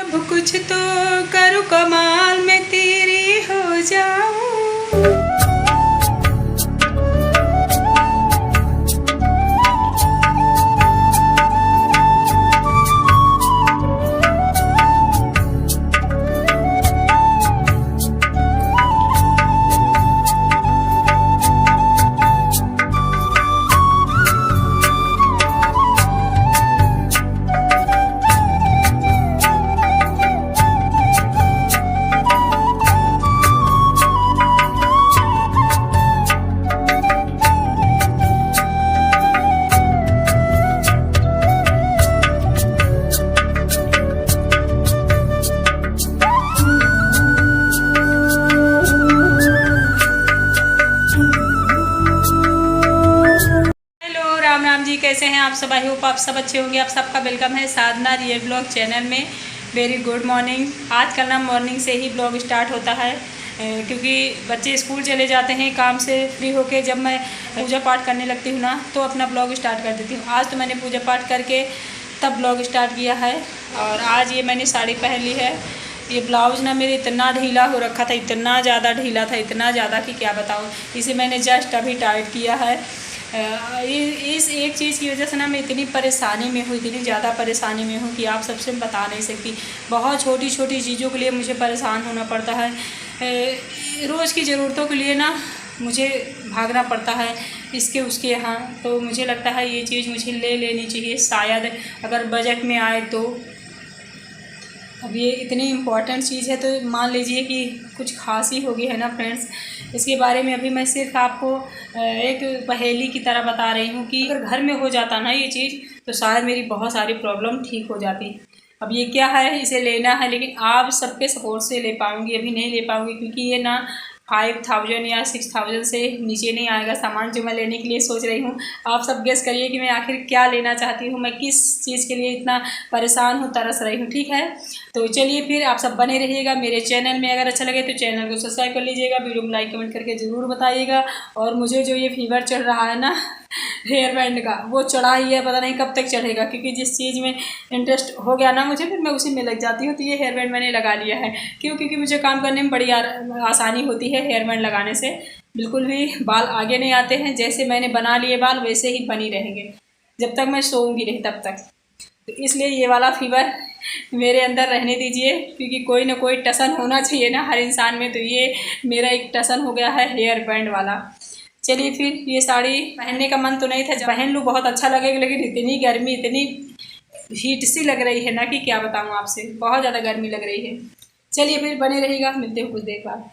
प्रभु कुछ तो करो कमाल, मैं तेरी हो जाऊं। राम राम जी, कैसे हैं आप सब? आई होप आप सब अच्छे होंगे। आप सबका वेलकम है साधना रियल ब्लॉग चैनल में। Very good morning. आज कल ना मॉर्निंग से ही ब्लॉग स्टार्ट होता है क्योंकि बच्चे स्कूल चले जाते हैं। काम से फ्री होके जब मैं पूजा पाठ करने लगती हूँ ना तो अपना ब्लॉग स्टार्ट कर देती हूँ। आज तो मैंने पूजा पाठ करके तब ब्लॉग स्टार्ट किया है। और आज ये मैंने साड़ी पहन ली है। ये ब्लाउज़ ना मेरे इतना ढीला हो रखा था, इतना ज़्यादा ढीला था, इतना ज़्यादा कि क्या बताऊँ। इसे मैंने जस्ट अभी टाइट किया है। इस एक चीज़ की वजह से ना मैं इतनी परेशानी में हूँ, इतनी ज़्यादा परेशानी में हूँ कि आप सबसे बता नहीं सकती। बहुत छोटी छोटी चीज़ों के लिए मुझे परेशान होना पड़ता है। रोज़ की ज़रूरतों के लिए ना मुझे भागना पड़ता है इसके उसके यहाँ। तो मुझे लगता है ये चीज़ मुझे ले लेनी चाहिए, शायद अगर बजट में आए तो। अब ये इतनी इम्पॉर्टेंट चीज़ है तो मान लीजिए कि कुछ खास ही होगी, है ना फ्रेंड्स। इसके बारे में अभी मैं सिर्फ आपको एक पहेली की तरह बता रही हूँ कि अगर घर में हो जाता ना ये चीज़ तो शायद मेरी बहुत सारी प्रॉब्लम ठीक हो जाती। अब ये क्या है, इसे लेना है लेकिन आप सबके सपोर्ट से ले पाऊँगी। अभी नहीं ले पाऊँगी क्योंकि ये ना 5000 या 6000 से नीचे नहीं आएगा सामान जो मैं लेने के लिए सोच रही हूँ। आप सब गेस करिए कि मैं आखिर क्या लेना चाहती हूँ, मैं किस चीज़ के लिए इतना परेशान हूँ, तरस रही हूँ। ठीक है, तो चलिए फिर आप सब बने रहिएगा मेरे चैनल में। अगर अच्छा लगे तो चैनल को सब्सक्राइब कर लीजिएगा, वीडियो को लाइक कमेंट करके ज़रूर बताइएगा। और मुझे जो ये फीवर चढ़ रहा है ना हेयर बैंड का, वो चढ़ा ही है, पता नहीं कब तक चढ़ेगा। क्योंकि जिस चीज़ में इंटरेस्ट हो गया ना मुझे, फिर मैं उसी में लग जाती हूँ। तो ये हेयर बैंड मैंने लगा लिया है क्योंकि मुझे काम करने में बड़ी आसानी होती है हेयर बैंड लगाने से। बिल्कुल भी बाल आगे नहीं आते हैं। जैसे मैंने बना लिए बाल वैसे ही बनी रहेंगे जब तक मैं सोऊंगी नहीं तब तक। तो इसलिए ये वाला फीवर मेरे अंदर रहने दीजिए क्योंकि कोई ना कोई टसन होना चाहिए ना हर इंसान में। तो ये मेरा एक टसन हो गया है हेयर बैंड वाला। चलिए फिर, ये साड़ी पहनने का मन तो नहीं था, जब पहन लूँ बहुत अच्छा लगेगा, लेकिन इतनी गर्मी, इतनी हीट सी लग रही है ना कि क्या बताऊँ आपसे, बहुत ज़्यादा गर्मी लग रही है। चलिए फिर बने रहिएगा, मिलते हैं कुछ देर बाद।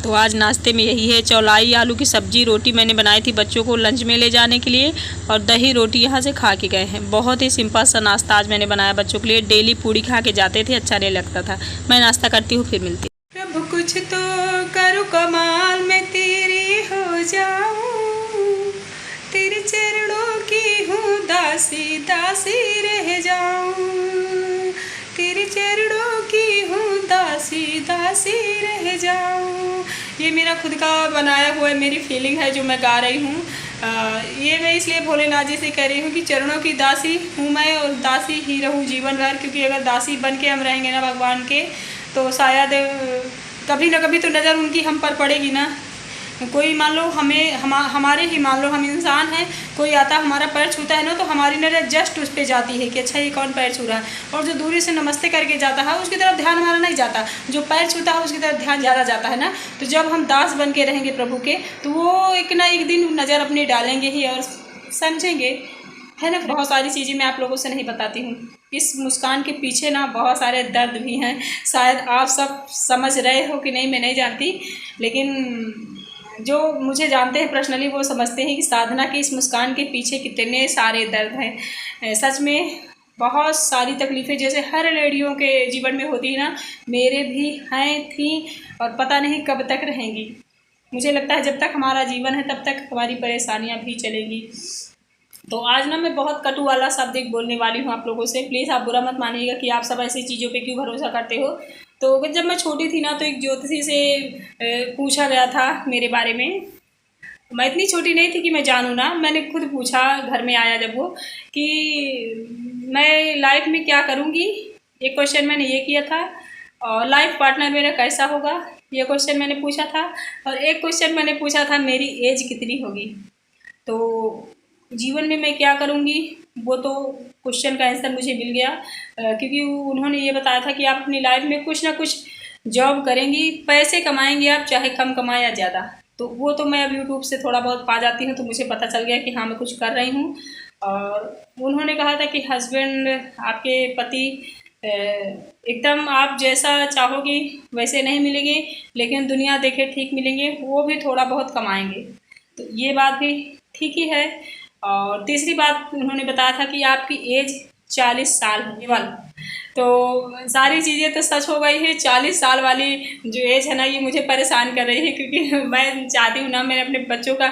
तो आज नाश्ते में यही है, चौलाई आलू की सब्जी, रोटी मैंने बनाई थी बच्चों को लंच में ले जाने के लिए, और दही रोटी यहाँ से खा के गए हैं। बहुत ही सिंपल सा नाश्ता आज मैंने बनाया बच्चों के लिए। डेली पूड़ी खा के जाते थे, अच्छा नहीं लगता था। मैं नाश्ता करती हूँ, फिर मिलती हूँ। प्रभु कुछ तो करो कमाल, मैं तेरी हो जाऊं, तेरे चरणों की हूँ दासी, दासी रह जाऊं, तेरे चरणों की हूँ दासी, दासी रह जाऊं। ये मेरा खुद का बनाया हुआ है, मेरी फीलिंग है जो मैं गा रही हूँ। ये मैं इसलिए भोलेनाथ जी से कह रही हूँ कि चरणों की दासी हूँ मैं और दासी ही रहूँ जीवन भर। क्योंकि अगर दासी बन के हम रहेंगे ना भगवान के तो शायद कभी ना कभी तो नज़र उनकी हम पर पड़ेगी ना। कोई मान लो हमारे ही मान लो हम इंसान हैं, कोई आता हमारा पैर छूता है ना तो हमारी नज़र जस्ट उस पर जाती है कि अच्छा ये कौन पैर छू रहा है। और जो दूरी से नमस्ते करके जाता है उसकी तरफ ध्यान हमारा नहीं जाता, जो पैर छूता है उसकी तरफ ध्यान ज़्यादा जाता है ना। तो जब हम दास बन के रहेंगे प्रभु के तो वो एक ना एक दिन नज़र अपनी डालेंगे ही और समझेंगे, है ना। बहुत सारी चीज़ें मैं आप लोगों से नहीं बताती हूँ। इस मुस्कान के पीछे ना बहुत सारे दर्द भी हैं, शायद आप सब समझ रहे हो कि नहीं मैं नहीं जानती, लेकिन जो मुझे जानते हैं पर्सनली वो समझते हैं कि साधना की इस मुस्कान के पीछे कितने सारे दर्द हैं। सच में बहुत सारी तकलीफ़ें जैसे हर लड़कियों के जीवन में होती है ना, मेरे भी हैं, थी और पता नहीं कब तक रहेंगी। मुझे लगता है जब तक हमारा जीवन है तब तक हमारी परेशानियां भी चलेंगी। तो आज ना मैं बहुत कटु वाला शब्द एक बोलने वाली हूँ आप लोगों से। प्लीज़ आप बुरा मत मानिएगा कि आप सब ऐसी चीज़ों पे क्यों भरोसा करते हो। तो जब मैं छोटी थी ना तो एक ज्योतिषी से पूछा गया था मेरे बारे में। मैं इतनी छोटी नहीं थी कि मैं जानूँ ना, मैंने खुद पूछा, घर में आया जब वो कि मैं लाइफ में क्या करूँगी एक क्वेश्चन मैंने ये किया था, और लाइफ पार्टनर मेरा कैसा होगा, ये क्वेश्चन मैंने पूछा था। और एक क्वेश्चन मैंने पूछा था मेरी एज कितनी होगी, तो जीवन में मैं क्या करूँगी, वो तो क्वेश्चन का आंसर मुझे मिल गया। क्योंकि उन्होंने ये बताया था कि आप अपनी लाइफ में कुछ ना कुछ जॉब करेंगी, पैसे कमाएंगी आप, चाहे कम कमाएं या ज़्यादा। तो वो तो मैं अब यूट्यूब से थोड़ा बहुत पा जाती हूँ, तो मुझे पता चल गया कि हाँ मैं कुछ कर रही हूँ। और उन्होंने कहा था कि हस्बैंड, आपके पति एकदम आप जैसा चाहोगी वैसे नहीं मिलेंगे, लेकिन दुनिया देखे ठीक मिलेंगे, वो भी थोड़ा बहुत कमाएंगे। तो ये बात भी ठीक ही है। और तीसरी बात उन्होंने बताया था कि आपकी एज 40 साल है केवल। तो सारी चीज़ें तो सच हो गई है। 40 साल वाली जो एज है ना, ये मुझे परेशान कर रही है, क्योंकि मैं चाहती हूँ ना, मैं अपने बच्चों का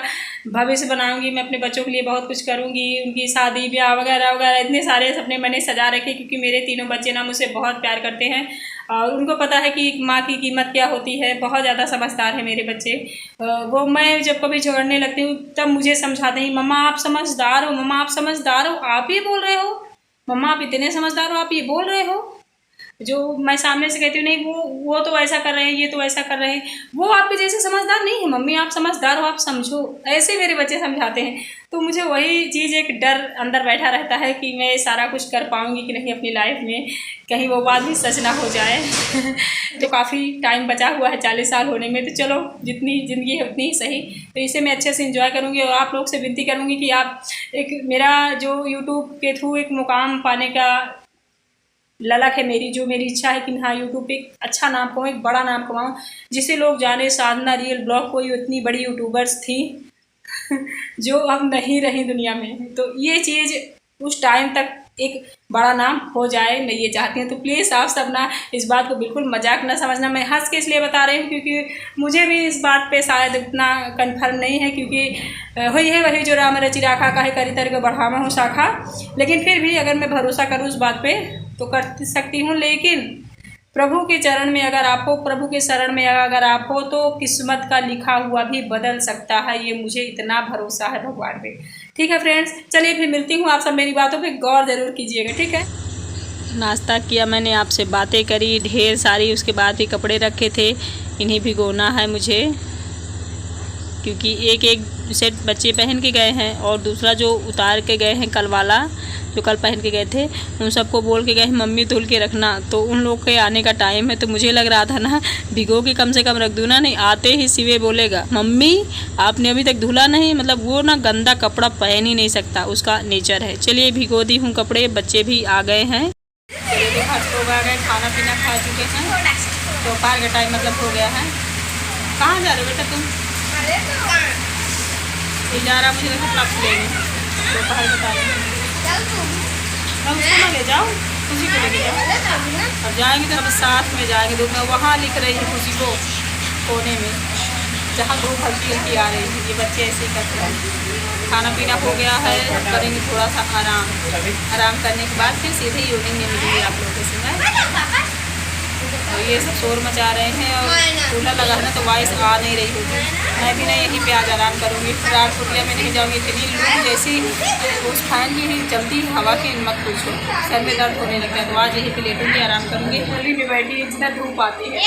भविष्य बनाऊंगी, मैं अपने बच्चों के लिए बहुत कुछ करूँगी, उनकी शादी ब्याह वगैरह वगैरह, इतने सारे सपने मैंने सजा रखे। क्योंकि मेरे तीनों बच्चे ना मुझसे बहुत प्यार करते हैं, और उनको पता है कि माँ की कीमत क्या होती है। बहुत ज़्यादा समझदार है मेरे बच्चे। वो मैं जब कभी झगड़ने लगती हूँ तब मुझे समझाते हैं, मम्मा आप समझदार हो, मम्मा आप समझदार हो, आप ही बोल रहे हो, मम्मा आप इतने समझदार हो, आप ये बोल रहे हो। जो मैं सामने से कहती हूँ नहीं वो तो ऐसा कर रहे हैं, ये तो ऐसा कर रहे हैं, वो आपके जैसे समझदार नहीं है, मम्मी आप समझदार हो, आप समझो, ऐसे मेरे बच्चे समझाते हैं। तो मुझे वही चीज़, एक डर अंदर बैठा रहता है कि मैं सारा कुछ कर पाऊँगी कि नहीं अपनी लाइफ में, कहीं वो बात भी सच ना हो जाए। तो काफ़ी टाइम बचा हुआ है 40 साल होने में, तो चलो जितनी ज़िंदगी है उतनी ही सही। तो इसे मैं अच्छे से एंजॉय करूँगी, और आप लोग से विनती करूँगी कि आप एक, मेरा जो यूट्यूब के थ्रू एक मुकाम पाने का ललक है मेरी, जो मेरी इच्छा है कि हाँ यूट्यूब पे एक अच्छा नाम कमाऊँ, एक बड़ा नाम कमाऊँ, जिसे लोग जाने साधना रियल ब्लॉग कोई इतनी बड़ी यूट्यूबर्स थी जो अब नहीं रही दुनिया में। तो ये चीज़ उस टाइम तक एक बड़ा नाम हो जाए, मैं ये चाहती हूँ। तो प्लीज़ आप सब ना इस बात को बिल्कुल मजाक ना समझना, मैं हंस के इसलिए बता रही हूँ क्योंकि मुझे भी इस बात पे शायद इतना कन्फर्म नहीं है, क्योंकि वही जो राम रचि राखा का है करी तर के बढ़ावा हूँ शाखा। लेकिन फिर भी अगर मैं भरोसा करूँ उस बात पे तो कर सकती हूँ। लेकिन प्रभु के चरण में अगर आप हो, प्रभु के शरण में अगर आप हो, तो किस्मत का लिखा हुआ भी बदल सकता है, ये मुझे इतना भरोसा है भगवान पे। ठीक है फ्रेंड्स, चलिए फिर मिलती हूँ। आप सब मेरी बातों पे गौर ज़रूर कीजिएगा, ठीक है। नाश्ता किया मैंने, आपसे बातें करी ढेर सारी, उसके बाद भी कपड़े रखे थे, इन्हें भिगोना है मुझे, क्योंकि एक सेट बच्चे पहन के गए हैं और दूसरा जो उतार के गए हैं कल वाला, जो कल पहन के गए थे, उन सबको बोल के गए मम्मी धुल के रखना। तो उन लोग के आने का टाइम है, तो मुझे लग रहा था ना भिगो के कम से कम रख दूँ ना, नहीं आते ही सिवे बोलेगा मम्मी आपने अभी तक धुला नहीं। मतलब वो ना गंदा कपड़ा पहन ही नहीं सकता, उसका नेचर है। चलिए भिगो दी हूँ कपड़े, बच्चे भी आ गए हैं। चलिए तो हर लोग आ गए, खाना पीना खा चुके हैं, दोपहर का टाइम मतलब हो गया है। कहाँ जा रहे हो बेटा तुम? जा रहा मुझे लगा फ्लक्स लेने, दोपहर का टाइम। मैं उसको ना ले जाओ, खुशी को लेके जाओ। अब जाएंगे तो अब साथ में जाएंगे। तो मैं वहाँ लिख रही हूँ खुशी को कोने में, जहाँ धूप हल्की हल्की आ रही है। ये बच्चे ऐसे ही करते हैं। खाना पीना हो गया है, करेंगे थोड़ा सा आराम करने के बाद फिर सीधे इवनिंग में मिलेंगे आप लोगों से मैं। तो ये सब शोर मचा रहे हैं, और कूलर लगा है ना तो वॉइस आ नहीं रही होगी। मैं भी ना यहीं पे आज आराम करूँगी, रात कुटिया में नहीं जाऊँगी। इतनी लू जैसी उस फैन की चलती हवा की मत पूछो, सर में दर्द होने लगता है। तो आज यहीं पे लेटूँगी, आराम करूँगी। होली में बैठी जितना धूप आती है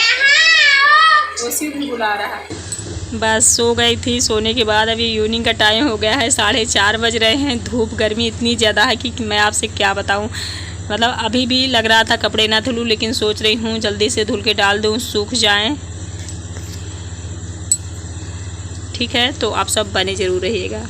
उसी को बुला रहा है। बस सो गई थी, सोने के बाद अभी इवनिंग का टाइम हो गया है, 4:30 बज रहे हैं। धूप गर्मी इतनी ज़्यादा है कि मैं आपसे क्या बताऊँ। मतलब अभी भी लग रहा था कपड़े ना धुलूँ, लेकिन सोच रही हूँ जल्दी से धुल के डाल दूँ, सूख जाएं। ठीक है, तो आप सब बने ज़रूर रहिएगा।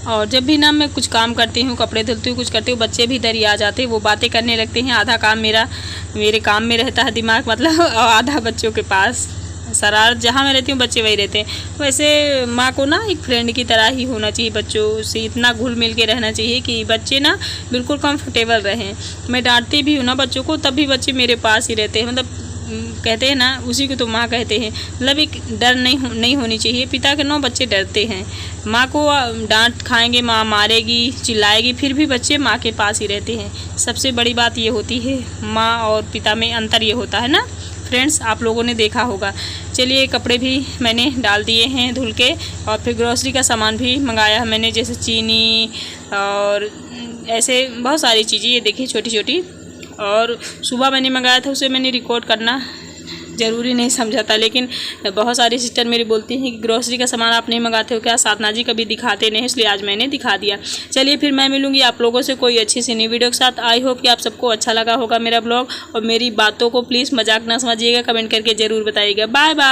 और जब भी ना मैं कुछ काम करती हूँ, कपड़े धुलती हूँ, कुछ करती हूँ, बच्चे भी इधर ही आ जाते हैं, वो बातें करने लगते हैं। आधा काम मेरे काम में रहता है दिमाग, मतलब और आधा बच्चों के पास। शरारत जहाँ मैं रहती हूँ बच्चे वही रहते हैं। वैसे माँ को ना एक फ्रेंड की तरह ही होना चाहिए, बच्चों से इतना घुल मिल के रहना चाहिए कि बच्चे ना बिल्कुल कंफर्टेबल रहें। मैं डांटती भी हूँ ना बच्चों को, तब भी बच्चे मेरे पास ही रहते हैं। मतलब कहते हैं ना, उसी को तो माँ कहते हैं। मतलब एक डर नहीं होनी चाहिए। पिता के 9 बच्चे डरते हैं, माँ को डांट खाएंगे, माँ मारेगी, चिल्लाएगी, फिर भी बच्चे माँ के पास ही रहते हैं। सबसे बड़ी बात ये होती है, माँ और पिता में अंतर ये होता है ना फ्रेंड्स, आप लोगों ने देखा होगा। चलिए कपड़े भी मैंने डाल दिए हैं धुल के, और फिर ग्रोसरी का सामान भी मंगाया है मैंने, जैसे चीनी और ऐसे बहुत सारी चीज़ें, ये देखिए छोटी छोटी। और सुबह मैंने मंगाया था, उसे मैंने रिकॉर्ड करना ज़रूरी नहीं समझा था, लेकिन बहुत सारी सिस्टर मेरी बोलती हैं कि ग्रोसरी का सामान आप नहीं मंगाते हो क्या, साधना जी कभी दिखाते नहीं, इसलिए आज मैंने दिखा दिया। चलिए फिर मैं मिलूंगी आप लोगों से कोई अच्छी सी नई वीडियो के साथ। आई होप कि आप सबको अच्छा लगा होगा मेरा ब्लॉग, और मेरी बातों को प्लीज़ मजाक ना समझिएगा, कमेंट करके ज़रूर बताइएगा। Bye bye.